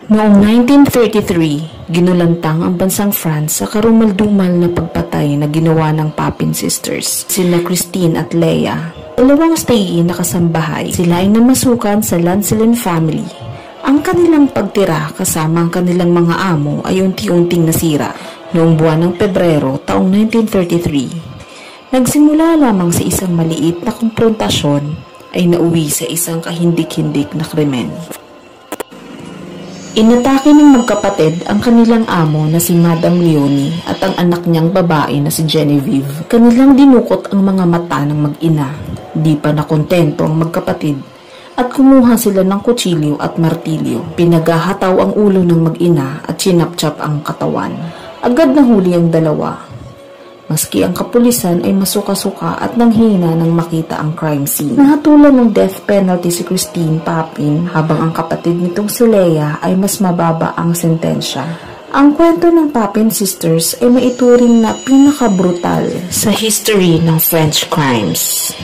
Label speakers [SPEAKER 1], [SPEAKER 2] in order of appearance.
[SPEAKER 1] Noong 1933, ginulantang ang bansang France sa karumaldumal na pagpatay na ginawa ng Papin sisters, sina Christine at Leah. Dalawang stay-in na kasambahay, sila ay namasukan sa Lancelin family. Ang kanilang pagtira kasama ang kanilang mga amo ay unti-unting nasira. Noong buwan ng Pebrero taong 1933, nagsimula lamang sa isang maliit na komprontasyon ay nauwi sa isang kahindik-hindik na krimen. Inatake ng magkapatid ang kanilang amo na si Madam Leonie at ang anak niyang babae na si Genevieve. Kanilang dinukot ang mga mata ng mag-ina. Di pa nakontento ang magkapatid at kumuha sila ng kutsilyo at martilyo. Pinaghahataw ang ulo ng mag-ina at sinapchap ang katawan. Agad nahuli ang dalawa. Maski ang kapulisan ay masuka-suka at nanghina nang makita ang crime scene. Nahatulan ng death penalty si Christine Papin habang ang kapatid nitong si Leah ay mas mababa ang sentensya. Ang kwento ng Papin sisters ay maituring na pinakabrutal sa history ng French crimes.